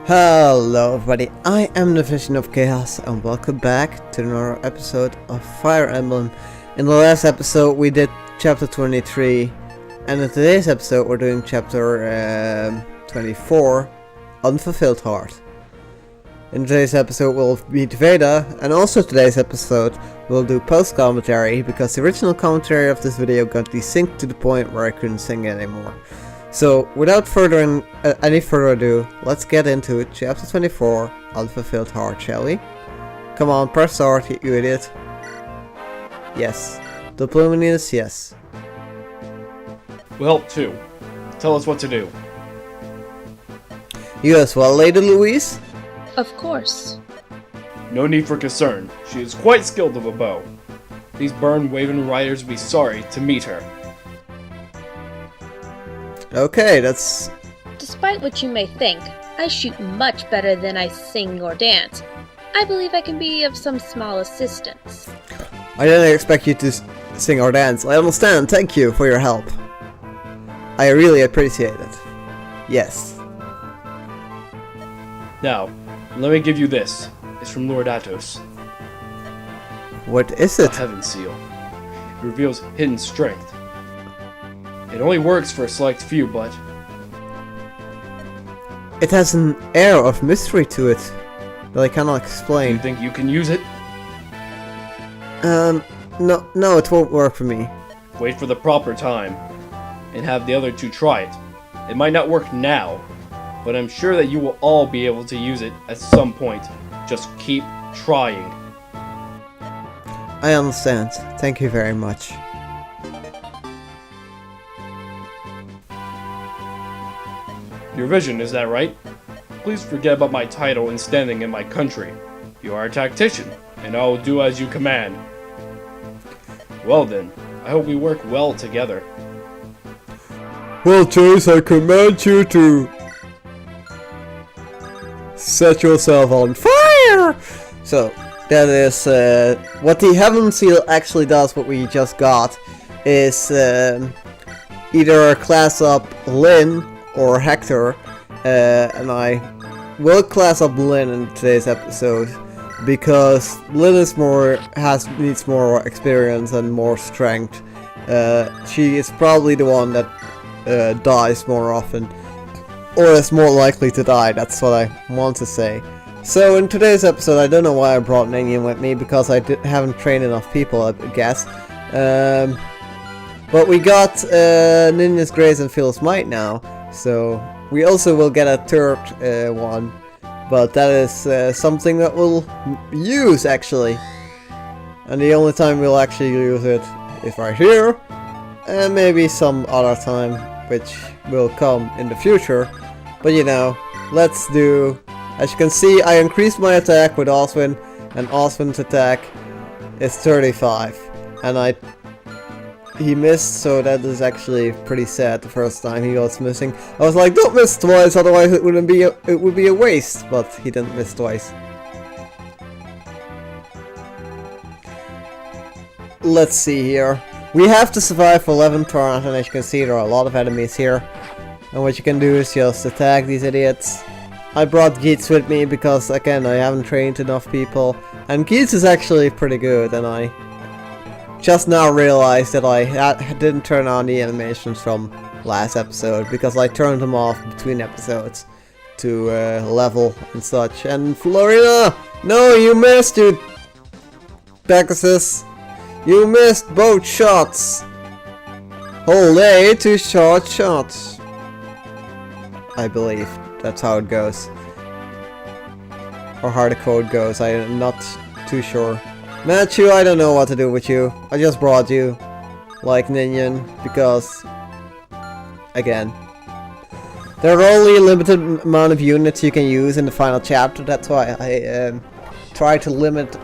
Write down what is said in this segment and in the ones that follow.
Hello everybody, I am the Vision of Chaos and welcome back to another episode of Fire Emblem. In the last episode we did chapter 23 and in today's episode we're doing chapter 24, Unfulfilled Heart. In today's episode we'll meet Vaida, and also today's episode we'll do post-commentary because the original commentary of this video got desynced to the point where I couldn't sing anymore. So, without any further ado, let's get into chapter 24, Unfulfilled Heart, shall we? Come on, press start, you idiot. Yes. Lyndiss, yes. We'll help too. Tell us what to do. You as well, Lady Louise? Of course. No need for concern. She is quite skilled with a bow. These burned Wyvern riders would be sorry to meet her. Okay, that's... Despite what you may think, I shoot much better than I sing or dance. I believe I can be of some small assistance. I didn't expect you to sing or dance. I understand, thank you for your help. I really appreciate it. Yes. Now, let me give you this. It's from Lord Allthough. What is it? A heaven seal. It reveals hidden strength. It only works for a select few, but... It has an air of mystery to it that I cannot Do explain. you think you can use it? No, it won't work for me. Wait for the proper time, and have the other two try it. It might not work now, but I'm sure that you will all be able to use it at some point. Just keep trying. I understand. Thank you very much. Your vision, is that right? Please forget about my title and standing in my country. You are a tactician, and I will do as you command. Well then, I hope we work well together. Well, Chase, I command you to set yourself on fire! So, that is what the Heaven Seal actually does, what we just got, is either class up Lynn or Hector, and I will class up Lynn in today's episode because Lynn is needs more experience and more strength. She is probably the one that dies more often, or is more likely to die. That's what I want to say. So in today's episode, I don't know why I brought Ninian with me because I haven't trained enough people, I guess. But we got Ninja's Grace and Phil's Might now. So we also will get a third one, but that is something that we'll use actually, and the only time we'll actually use it is right here, and maybe some other time which will come in the future. But you know, let's do, as you can see, I increased my attack with Oswin, and Oswin's attack is 35, and he missed, so that is actually pretty sad. The first time he was missing, I was like, don't miss twice, otherwise it would be a waste, but he didn't miss twice. Let's see here. We have to survive for 11 turns, and as you can see there are a lot of enemies here. And what you can do is just attack these idiots. I brought Geets with me because again I haven't trained enough people, and Geets is actually pretty good, and I just now realized that I didn't turn on the animations from last episode because I turned them off between episodes to level and such. And Florina! No, you missed, you Pegasus! You missed both shots! Hold A to short shots. I believe that's how it goes. Or how the code goes, I am not too sure. Matthew, I don't know what to do with you. I just brought you, like Ninian, because, again, there are only a limited amount of units you can use in the final chapter. That's why I try to limit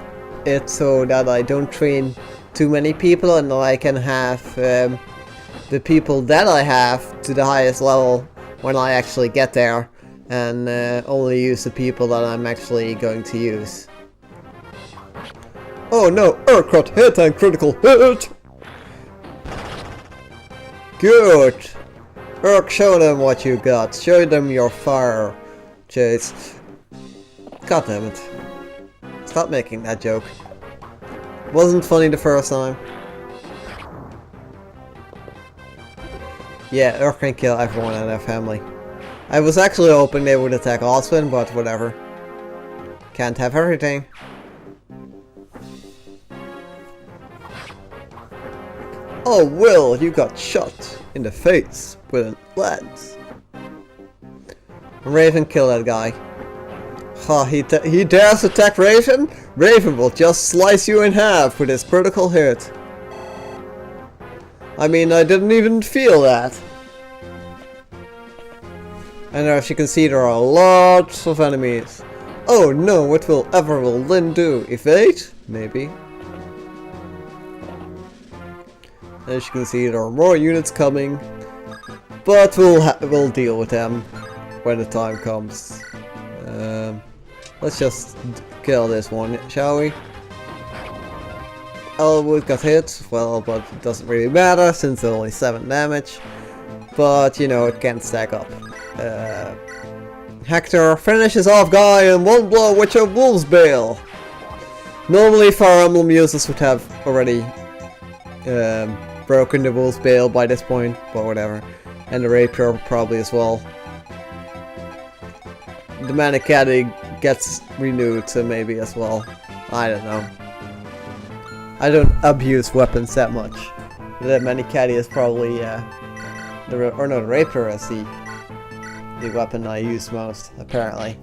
it so that I don't train too many people and that I can have the people that I have to the highest level when I actually get there, and only use the people that I'm actually going to use. Oh no, Urquhart hit and critical hit! Good! Urk, show them what you got. Show them your fire. chase. God damn it. Stop making that joke. Wasn't funny the first time. Yeah, Earth can kill everyone in their family. I was actually hoping they would attack Oswin, but whatever. Can't have everything. Oh, Will, you got shot in the face with a lance. Raven, kill that guy. Ha, he dares attack Raven? Raven will just slice you in half with his critical hit. I mean, I didn't even feel that. And as you can see, there are lots of enemies. Oh no, what will Lynn do? Evade? Maybe. As you can see, there are more units coming. But we'll deal with them when the time comes. Let's just kill this one, shall we? Elwood got hit, well, but it doesn't really matter since it's only 7 damage. But, you know, it can stack up. Hector finishes off Guy in one blow with a Wolf's Bale. Normally Fire Emblem users would have already broken the Wolf's Bale by this point, but whatever. And the Rapier probably as well. The Manicaddy gets renewed, so maybe as well. I don't know. I don't abuse weapons that much. The Manicaddy is probably the Rapier is the weapon I use most, apparently.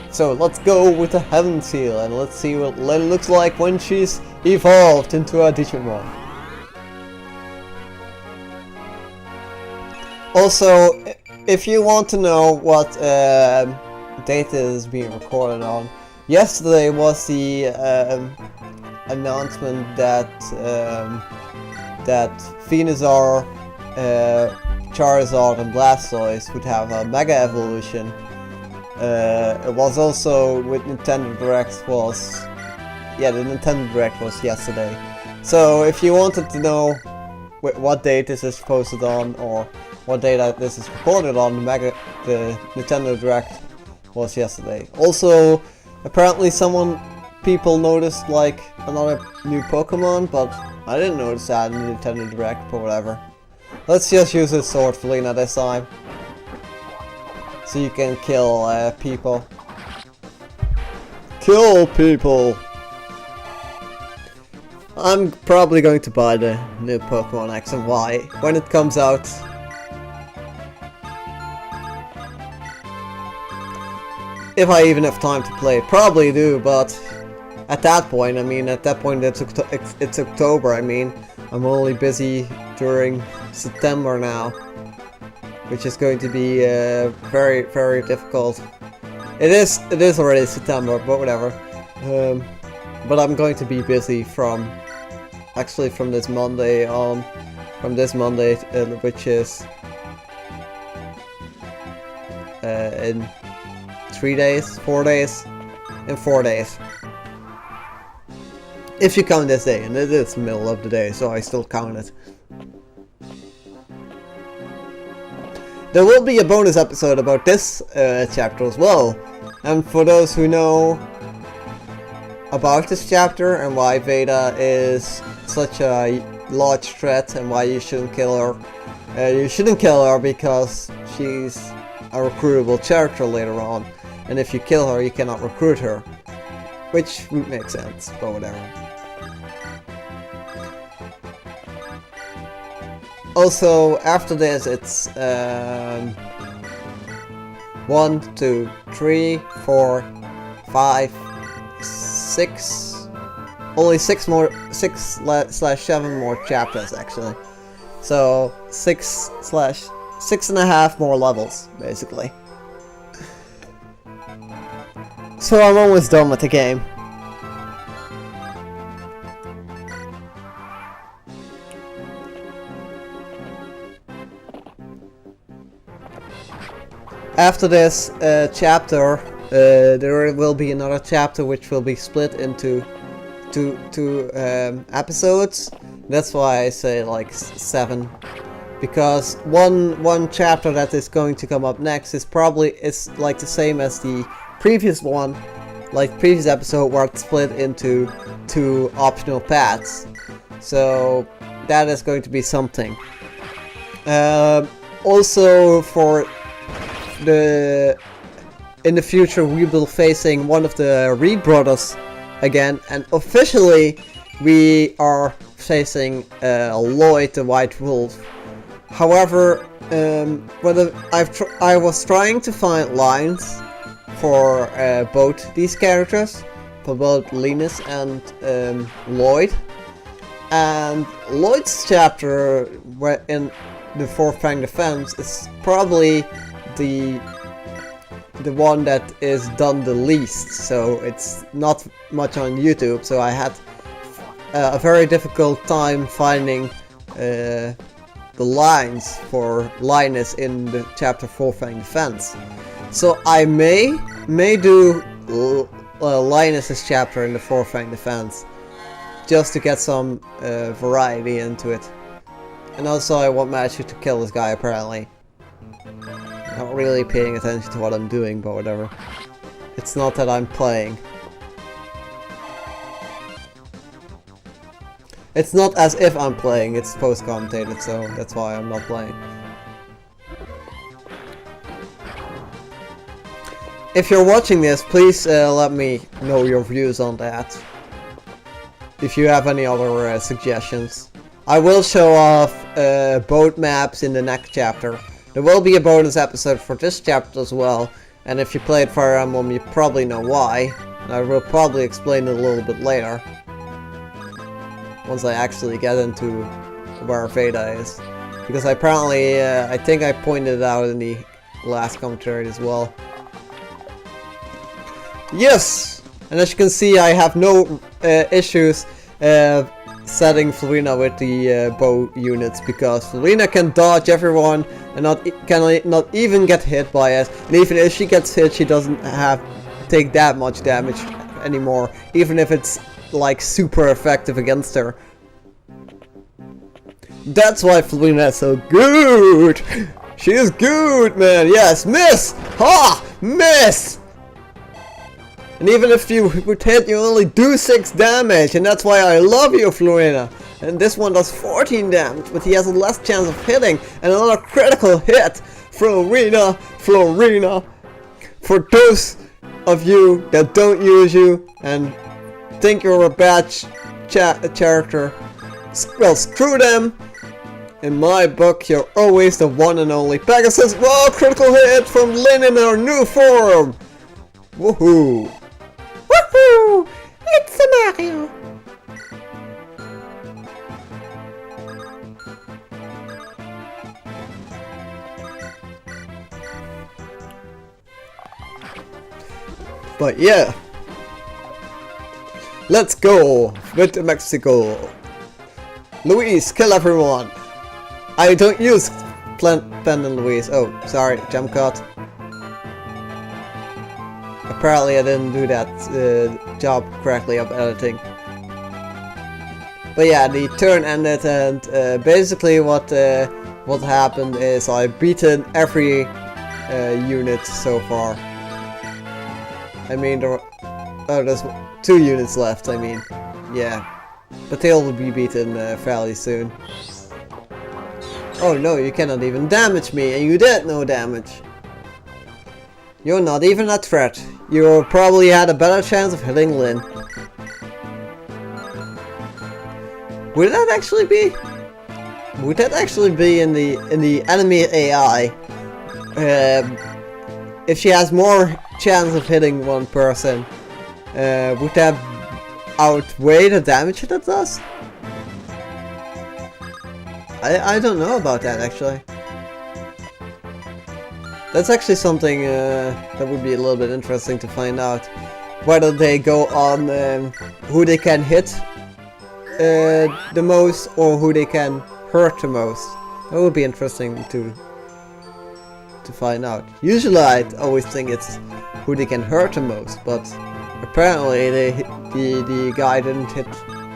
So let's go with the Heaven Seal and let's see what Lynn looks like when she's evolved into a Digimon. Also, if you want to know what data is being recorded on, yesterday was the announcement that Venusaur, Charizard and Blastoise would have a Mega Evolution. It was also with Nintendo Direct was... Yeah, the Nintendo Direct was yesterday. So if you wanted to know what date this is posted on, or what day that this is recorded on, the Nintendo Direct was yesterday. Also, apparently people noticed like another new Pokemon, but I didn't notice that in the Nintendo Direct, but whatever. Let's just use this sword for Lena this time. So you can kill people. Kill people! I'm probably going to buy the new Pokemon X and Y when it comes out. If I even have time to play, probably do, but at that point, it's October, I mean, I'm only busy during September now, which is going to be very, very difficult. It is already September, but whatever. But I'm going to be busy from this Monday on, which is in 3 days, 4 days, in 4 days. If you count this day, and it is the middle of the day, so I still count it. There will be a bonus episode about this chapter as well. And for those who know about this chapter and why Vaida is such a large threat and why you shouldn't kill her. You shouldn't kill her because she's a recruitable character later on. And if you kill her, you cannot recruit her. Which would make sense, but whatever. Also, after this, it's 1, 2, 3, 4, 5, 6. Only 6/7 more chapters actually. So 6/6.5 more levels, basically. So I'm almost done with the game. After this chapter, there will be another chapter which will be split into two episodes. That's why I say like 7 because one chapter that is going to come up next is like the same as the previous one, like previous episode, where it's split into 2 optional paths. So that is going to be something. Also, in the future, we will be facing one of the Reed brothers again, and officially we are facing Lloyd the White Wolf. However, I was trying to find lines for both these characters, for both Lyndiss and Lloyd. And Lloyd's chapter in the 4th Fang Defense is probably the one that is done the least, so it's not much on YouTube, so I had a very difficult time finding the lines for Lyndiss in the chapter 4 Fang Defense. So I may do Lyndiss' chapter in the 4 Fang Defense, just to get some variety into it. And also I want Matthew to kill this guy, apparently. Not really paying attention to what I'm doing, but whatever. It's not that I'm playing. It's not as if I'm playing, it's post-commentated, so that's why I'm not playing. If you're watching this, please let me know your views on that. If you have any other suggestions. I will show off boat maps in the next chapter. There will be a bonus episode for this chapter as well, and if you played Fire Emblem you probably know why, and I will probably explain it a little bit later. Once I actually get into where Vaida is. Because apparently, I think I pointed it out in the last commentary as well. Yes! And as you can see, I have no issues setting Florina with the bow units, because Florina can dodge everyone and not even get hit by it. And even if she gets hit, she doesn't take that much damage anymore, even if it's like super effective against her. That's why Florina is so good. She is good, man. Yes, miss. Ha, miss. And even if you would hit, you only do 6 damage, and that's why I love you, Florina. And this one does 14 damage, but he has a less chance of hitting, and another critical hit. Florina, Florina. For those of you that don't use you and think you're a bad character, well, screw them. In my book, you're always the one and only Pegasus. Whoa, critical hit from Lynn in her new form. Woohoo! Woohoo! It's a Mario! But yeah, let's go with Mexico. Luis, kill everyone. I don't use Pen and Luis. Oh, sorry, jump cut. Apparently I didn't do that job correctly of editing. But yeah, the turn ended, and basically what happened is I've beaten every unit so far. I mean, there's 2 units left, I mean, yeah. But they'll be beaten fairly soon. Oh no, you cannot even damage me, and you did no damage. You're not even a threat. You probably had a better chance of hitting Lynn. Would that actually be? Would that actually be in the enemy AI? If she has more chance of hitting one person, would that outweigh the damage that it does? I don't know about that actually. That's actually something that would be a little bit interesting to find out. Whether they go on who they can hit the most, or who they can hurt the most. That would be interesting to find out. Usually I always think it's who they can hurt the most, but apparently the guy didn't hit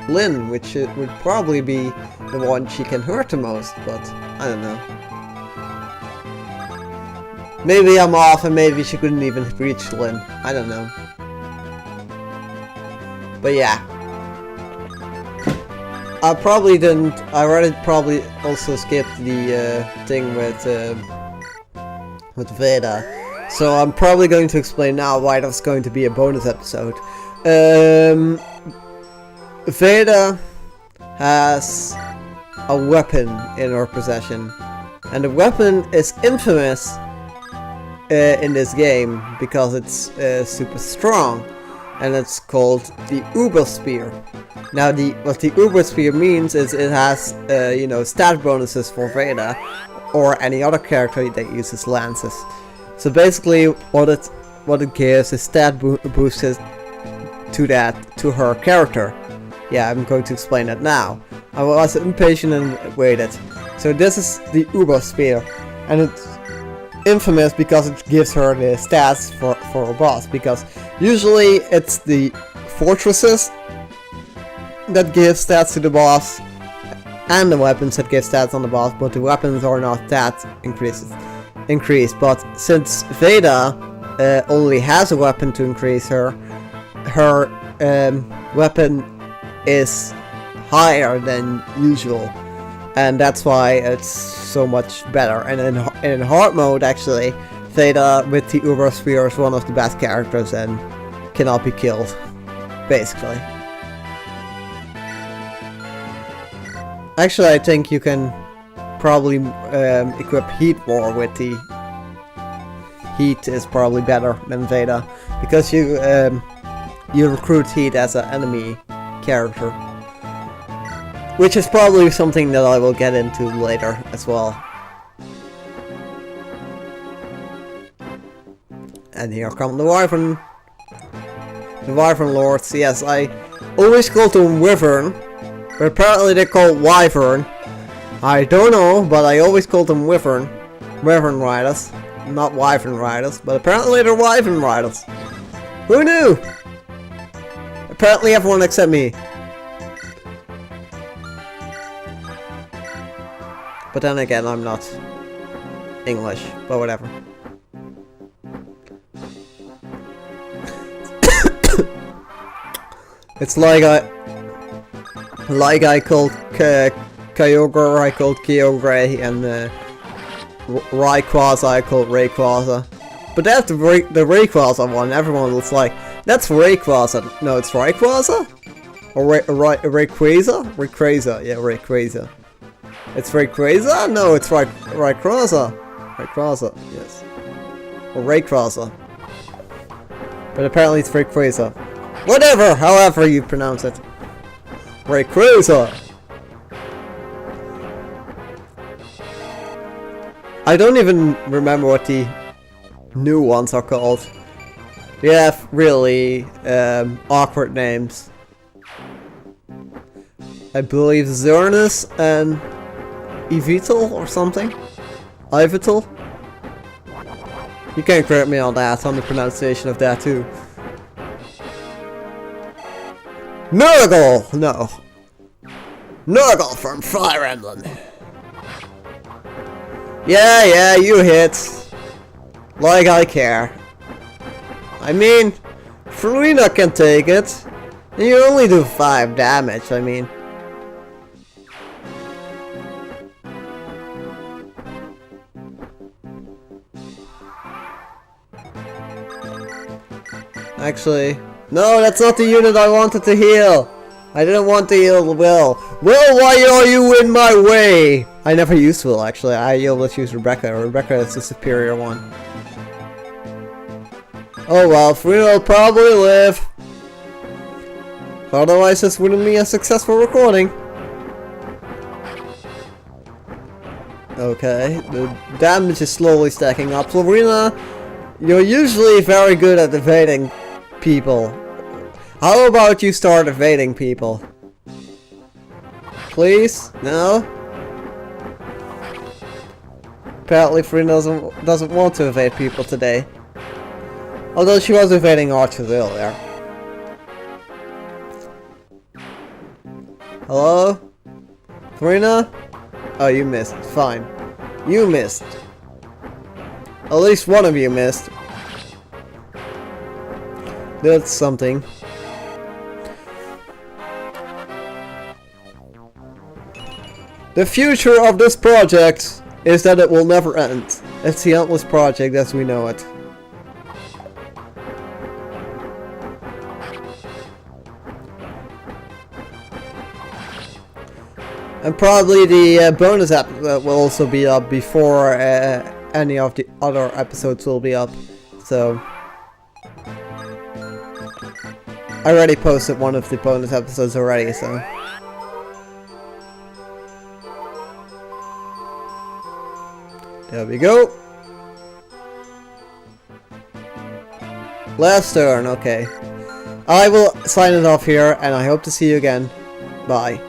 Lynn, which would probably be the one she can hurt the most, but I don't know. Maybe I'm off and maybe she couldn't even reach Lynn. I don't know. But yeah. I probably didn't. I already probably also skipped the thing with Vaida. So I'm probably going to explain now why that's going to be a bonus episode. Vaida has a weapon in her possession. And the weapon is infamous in this game because it's super strong. And it's called the Uber Spear. Now what the Uber Spear means is it has you know, stat bonuses for Vaida or any other character that uses lances. So basically what it gives is stat boosts to her character. Yeah, I'm going to explain that now. I was impatient and waited. So this is the Uber Spear, and it's infamous because it gives her the stats for a boss, because usually it's the fortresses that give stats to the boss and the weapons that give stats on the boss, but the weapons are not that increased. But since Vaida only has a weapon to increase her weapon is higher than usual, and that's why it's so much better. And in hard mode, actually, Vaida with the Uber Spear is one of the best characters and cannot be killed, basically. Actually, I think you can probably equip Heat more with the Heat is probably better than Vaida, because you recruit Heat as an enemy character, which is probably something that I will get into later as well. And here come the Wyvern Lords. Yes, I always called them Wyvern, but apparently they're called Wyvern. I don't know, but I always called them Wyvern Riders, not Wyvern Riders, but apparently they're Wyvern Riders. Who knew? Apparently everyone except me. But then again, I'm not English, but whatever. It's like I called Kyogre, I called Kyogre, and Rayquaza, I called Rayquaza. But that's the Rayquaza one. Everyone was like, that's Rayquaza. No, it's Rayquaza? Or Rayquaza? Rayquaza, yeah, Rayquaza. It's Rayquaza? No, it's Rayquaza. Rayquaza, yes. Or Rayquaza. But apparently it's Rayquaza. Whatever, however you pronounce it. Rayquaza. I don't even remember what the new ones are called. They have really awkward names. I believe Xerneas and Yveltal or something? Yveltal? You can correct me on that, on the pronunciation of that too. Nurgle! No. Nurgle from Fire Emblem. Yeah, you hit. Like I care. I mean, Farina can take it. And you only do 5 damage, I mean. Actually, no, that's not the unit I wanted to heal. I didn't want to heal Will. Will, why are you in my way? I never used Will, actually. I always use Rebecca. Rebecca is the superior one. Oh well, Farina will probably live. Otherwise, this wouldn't be a successful recording. Okay, the damage is slowly stacking up. Farina, you're usually very good at evading people. How about you start evading people? Please? No? Apparently Farina doesn't want to evade people today. Although she was evading archers earlier. Hello? Farina? Oh, you missed. Fine. You missed. At least one of you missed. That's something. The future of this project is that it will never end. It's the endless project as we know it. And probably the bonus episode will also be up before any of the other episodes will be up. So I already posted one of the bonus episodes already, so there we go. Last turn, okay. I will sign it off here, and I hope to see you again. Bye.